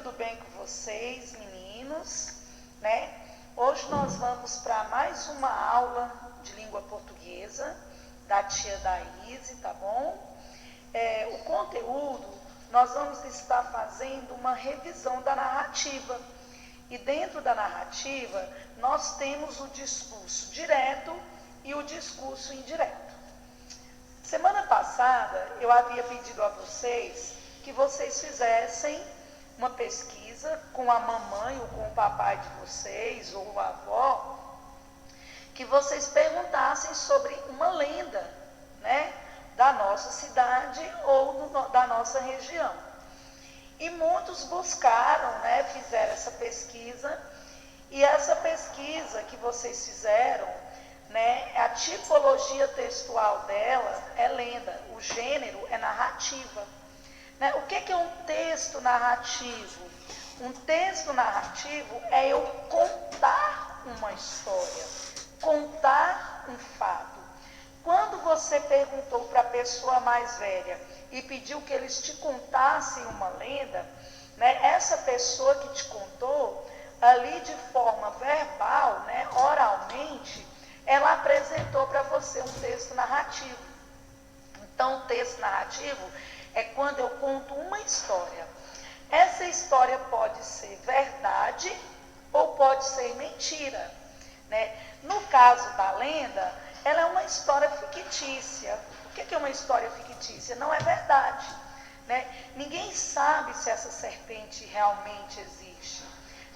tudo bem com vocês, meninos? Né? Hoje nós vamos para mais uma aula de língua portuguesa da tia Daíse, tá bom? O conteúdo, nós vamos estar fazendo uma revisão da narrativa. E dentro da narrativa, nós temos o discurso direto e o discurso indireto. Semana passada, eu havia pedido a vocês que vocês fizessem uma pesquisa com a mamãe ou com o papai de vocês, ou a avó, que vocês perguntassem sobre uma lenda, né, da nossa cidade ou da nossa região. E muitos buscaram, né, fizeram essa pesquisa, e essa pesquisa que vocês fizeram, né, a tipologia textual dela é lenda, o gênero é narrativa. Né? O que é um texto narrativo? Um texto narrativo é eu contar uma história, contar um fato. Quando você perguntou para a pessoa mais velha e pediu que eles te contassem uma lenda, né, essa pessoa que te contou, ali de forma verbal, né, oralmente, ela apresentou para você um texto narrativo. Então, o texto narrativo é quando eu conto uma história. Essa história pode ser verdade ou pode ser mentira. Né? No caso da lenda, ela é uma história fictícia. O que é uma história fictícia? Não é verdade. Né? Ninguém sabe se essa serpente realmente existe.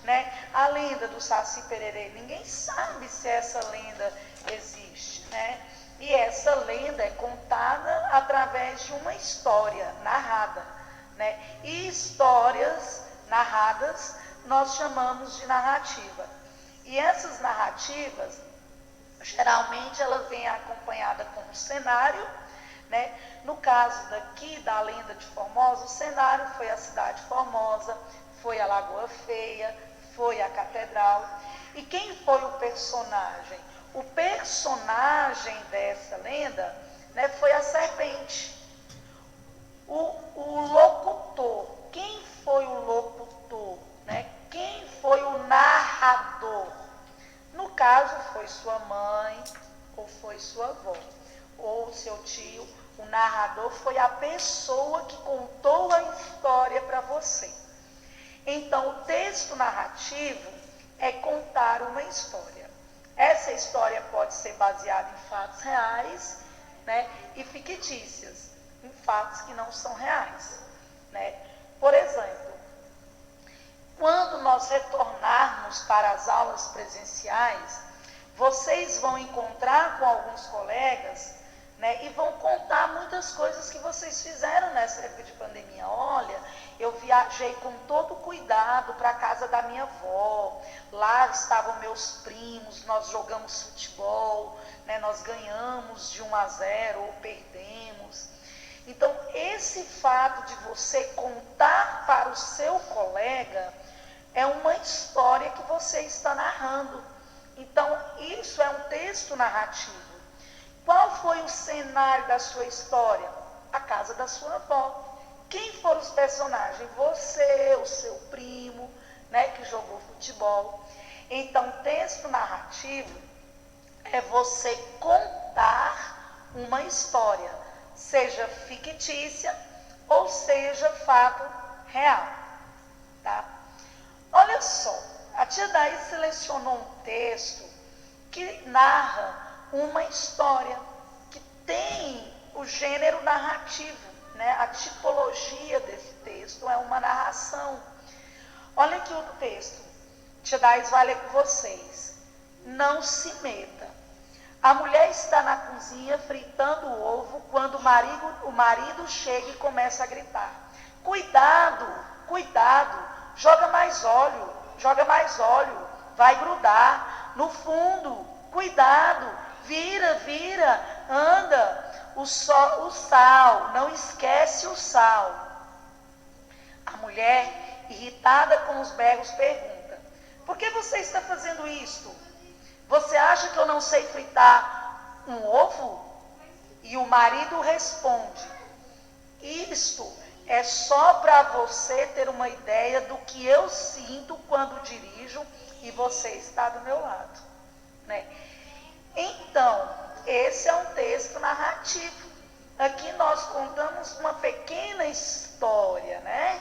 Né? A lenda do Saci Pererê, ninguém sabe se essa lenda existe. Né? E essa lenda é contada através de uma história narrada. Né? E histórias narradas nós chamamos de narrativa. E essas narrativas, geralmente, elas vêm acompanhadas com um cenário. Né? No caso daqui da lenda de Formosa, o cenário foi a cidade de Formosa, foi a Lagoa Feia, foi a Catedral. E quem foi o personagem? O personagem dessa lenda, né, foi a serpente. O locutor, quem foi o locutor? Né? Quem foi o narrador? No caso, foi sua mãe ou foi sua avó, ou seu tio. O narrador foi a pessoa que contou a história para você. Então, o texto narrativo é contar uma história. Essa história pode ser baseada em fatos reais, né, e fictícias, em fatos que não são reais. Né? Por exemplo, quando nós retornarmos para as aulas presenciais, vocês vão encontrar com alguns colegas, né, e vão contar muitas coisas que vocês fizeram nessa época de pandemia. Olha, eu viajei com todo cuidado para a casa da minha avó, lá estavam meus primos, nós jogamos futebol, né, nós ganhamos de 1-0 ou perdemos. Então, esse fato de você contar para o seu colega é uma história que você está narrando. Então, isso é um texto narrativo. Qual foi o cenário da sua história? A casa da sua avó. Quem foram os personagens? Você, o seu primo, né, que jogou futebol. Então, texto narrativo é você contar uma história, seja fictícia ou seja fato real. Tá? Olha só, a tia Daí selecionou um texto que narra uma história, que tem o gênero narrativo, né? A tipologia desse texto é uma narração. Olha aqui o texto, tia Daí vai ler com vocês. Não se meta. A mulher está na cozinha fritando o ovo quando o marido chega e começa a gritar. Cuidado, cuidado, joga mais óleo, vai grudar. No fundo, cuidado. Vira, anda, o sal, não esquece o sal. A mulher, irritada com os berros, pergunta: por que você está fazendo isto? Você acha que eu não sei fritar um ovo? E o marido responde: isto é só para você ter uma ideia do que eu sinto quando dirijo e você está do meu lado, né? Então, esse é um texto narrativo. Aqui nós contamos uma pequena história, né?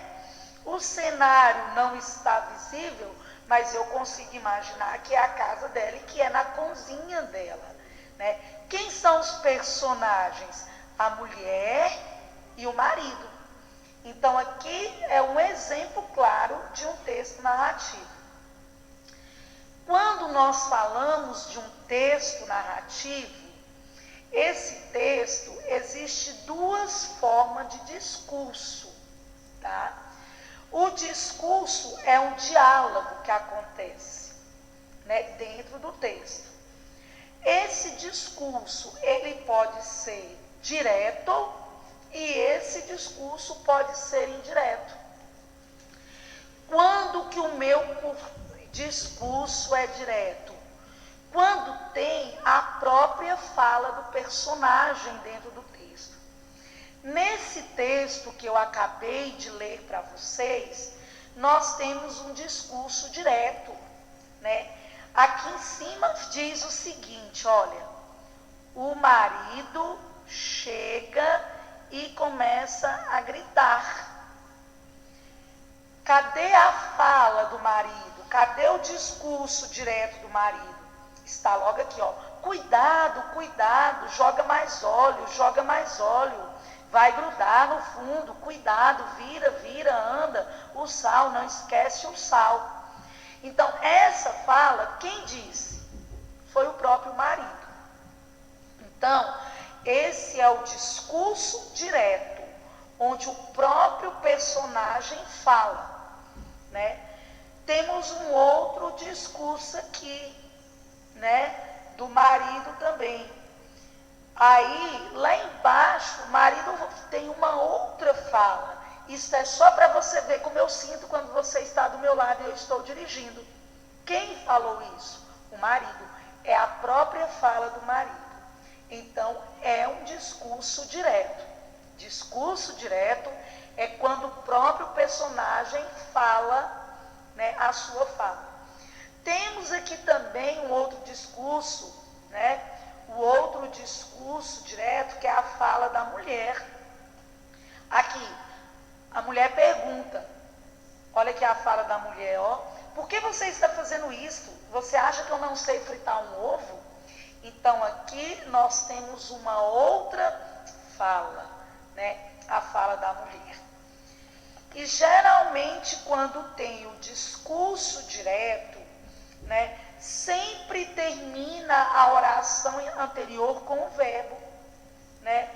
O cenário não está visível, mas eu consigo imaginar que é a casa dela e que é na cozinha dela, né? Quem são os personagens? A mulher e o marido. Então, aqui é um exemplo claro de um texto narrativo. Quando nós falamos de um texto narrativo, esse texto existe duas formas de discurso, tá? O discurso é um diálogo que acontece, né, dentro do texto. Esse discurso, ele pode ser direto e esse discurso pode ser indireto. Quando que o meu discurso é direto? Quando tem a própria fala do personagem dentro do texto. Nesse texto que eu acabei de ler para vocês, nós temos um discurso direto, né? Aqui em cima diz o seguinte, olha, o marido chega e começa a gritar. Cadê a fala do marido? Cadê o discurso direto do marido? Está logo aqui, ó. Cuidado, cuidado, joga mais óleo, vai grudar no fundo, cuidado, vira, anda, o sal, não esquece o sal. Então, essa fala, quem disse? Foi o próprio marido. Então, esse é o discurso direto, onde o próprio personagem fala, né? Temos um outro discurso aqui, né, do marido também. Aí, lá embaixo, o marido tem uma outra fala. Isso é só para você ver como eu sinto quando você está do meu lado e eu estou dirigindo. Quem falou isso? O marido. É a própria fala do marido. Então, é um discurso direto. Discurso direto é quando o próprio personagem fala, né, a sua fala. Temos aqui também um outro discurso, né? O outro discurso direto, que é a fala da mulher. Aqui, a mulher pergunta, olha aqui a fala da mulher, ó. Por que você está fazendo isso? Você acha que eu não sei fritar um ovo? Então, aqui nós temos uma outra fala, né? A fala da mulher. E geralmente, quando tem o discurso direto, né, sempre termina a oração anterior com o verbo, né?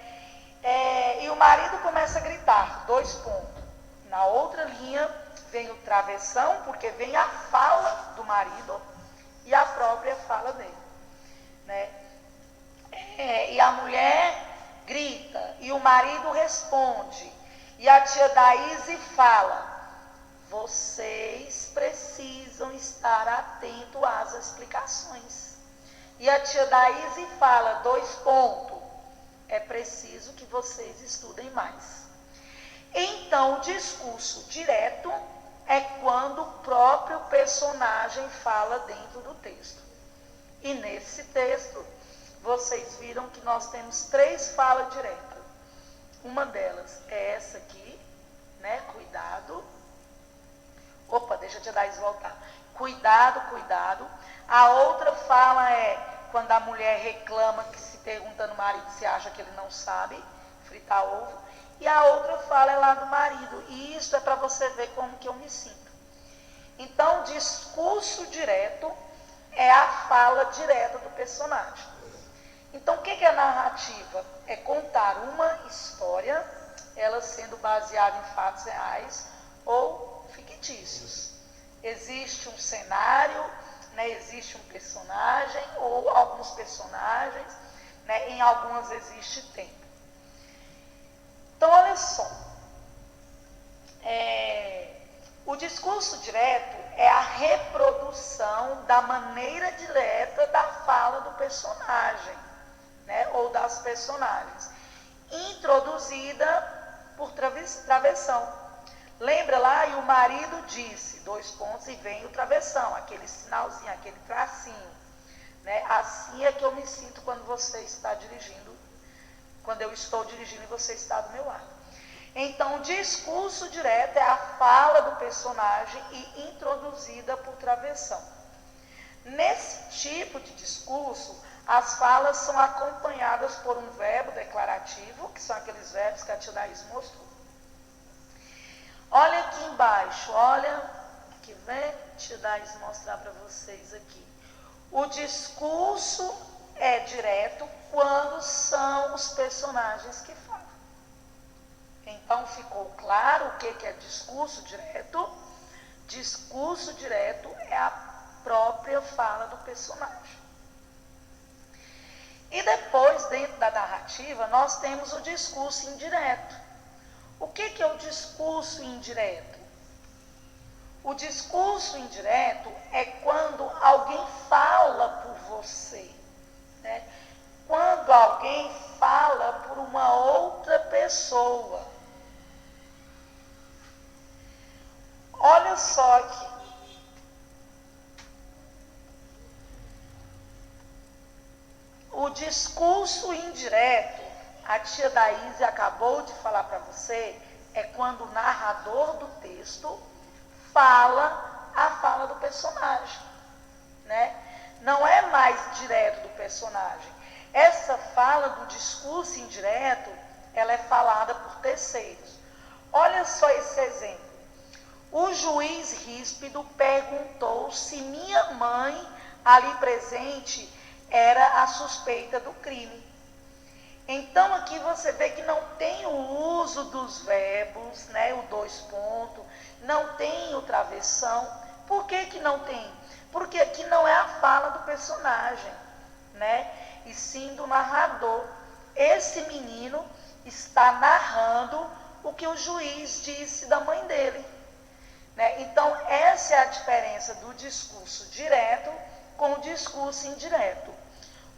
E o marido começa a gritar, 2 pontos. Na outra linha vem o travessão, porque vem a fala do marido e a própria fala dele, né? E a mulher grita e o marido responde. E a tia Daíse fala, vocês precisam estar atentos às explicações. E a tia Daíse fala, 2 pontos, é preciso que vocês estudem mais. Então, o discurso direto é quando o próprio personagem fala dentro do texto. E nesse texto, vocês viram que nós temos 3 falas diretas. Uma delas é essa aqui, né? Cuidado. Opa, deixa a tia Daíse voltar. Cuidado, cuidado. A outra fala é quando a mulher reclama, que se pergunta no marido se acha que ele não sabe fritar ovo. E a outra fala é lá do marido. E isso é para você ver como que eu me sinto. Então, discurso direto é a fala direta do personagem. Então, o que é narrativa? É contar uma história, ela sendo baseada em fatos reais ou fictícios. Existe um cenário, né, existe um personagem ou alguns personagens, né, em algumas existe tempo. Então, olha só, o discurso direto é a reprodução da maneira direta da fala do personagem, né, ou das personagens, introduzida por travessão. Lembra lá? E o marido disse, 2 pontos, e vem o travessão, aquele sinalzinho, aquele tracinho. Né? Assim é que eu me sinto quando você está dirigindo, quando eu estou dirigindo e você está do meu lado. Então, o discurso direto é a fala do personagem e introduzida por travessão. Nesse tipo de discurso, as falas são acompanhadas por um verbo declarativo, que são aqueles verbos que a tia Daís mostrou. Olha aqui embaixo, olha, que vem, tia Daís mostrar para vocês aqui. O discurso é direto quando são os personagens que falam. Então, ficou claro o que é discurso direto? Discurso direto é a própria fala do personagem. E depois, dentro da narrativa, nós temos o discurso indireto. O que é o discurso indireto? O discurso indireto é quando alguém fala por você, né? Quando alguém fala por uma outra pessoa. Olha só aqui. O discurso indireto, a tia Daís acabou de falar para você, é quando o narrador do texto fala a fala do personagem, né? Não é mais direto do personagem. Essa fala do discurso indireto, ela é falada por terceiros. Olha só esse exemplo. O juiz ríspido perguntou se minha mãe, ali presente, era a suspeita do crime. Então, aqui você vê que não tem o uso dos verbos, né, o 2 pontos, não tem o travessão. Por que não tem? Porque aqui não é a fala do personagem, né, e sim do narrador. Esse menino está narrando o que o juiz disse da mãe dele. Né? Então, essa é a diferença do discurso direto com o discurso indireto.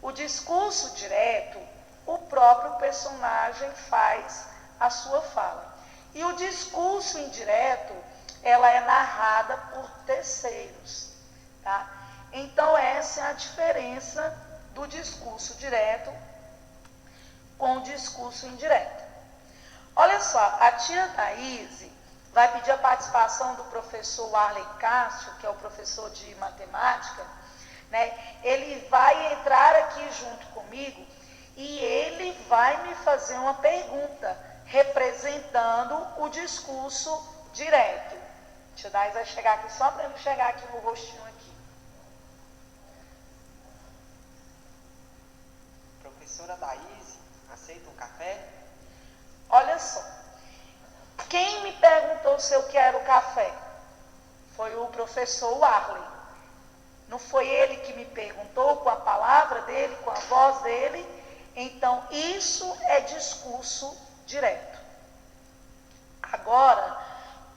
O discurso direto, o próprio personagem faz a sua fala. E o discurso indireto, ela é narrada por terceiros. Tá? Então, essa é a diferença do discurso direto com o discurso indireto. Olha só, a tia Daís vai pedir a participação do professor Arley Castro, que é o professor de matemática, né? Ele vai entrar aqui junto comigo e ele vai me fazer uma pergunta, representando o discurso direto. Tia Daís vai chegar aqui só para ele chegar aqui no rostinho aqui. Professora Daís, aceita um café? Olha só. Quem me perguntou se eu quero café? Foi o professor Arley. Não foi ele que me perguntou com a palavra dele, com a voz dele? Então, isso é discurso direto. Agora,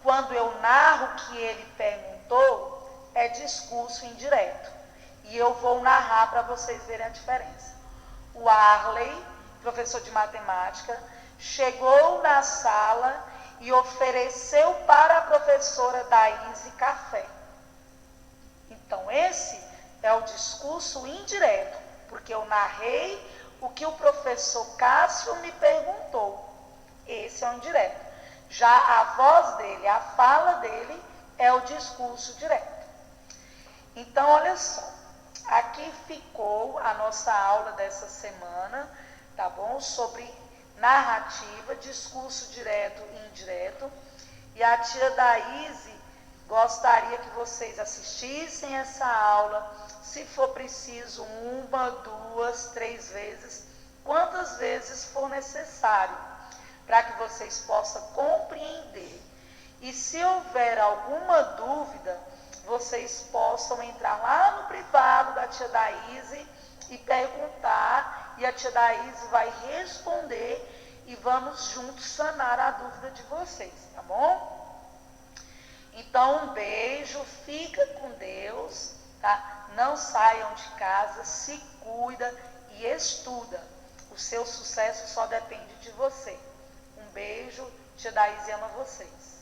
quando eu narro o que ele perguntou, é discurso indireto. E eu vou narrar para vocês verem a diferença. O Arley, professor de matemática, chegou na sala e ofereceu para a professora Daís café. Então, esse é o discurso indireto, porque eu narrei o que o professor Cássio me perguntou. Esse é o indireto. Já a voz dele, a fala dele, é o discurso direto. Então, olha só. Aqui ficou a nossa aula dessa semana, tá bom? Sobre narrativa, discurso direto e indireto. E a tia Daís gostaria que vocês assistissem essa aula, se for preciso, 1, 2, 3 vezes, quantas vezes for necessário, para que vocês possam compreender. E se houver alguma dúvida, vocês possam entrar lá no privado da tia Daís e perguntar, e a tia Daís vai responder e vamos juntos sanar a dúvida de vocês, tá bom? Então, um beijo, fica com Deus, tá? Não saiam de casa, se cuida e estuda. O seu sucesso só depende de você. Um beijo, Tia Daíse ama vocês.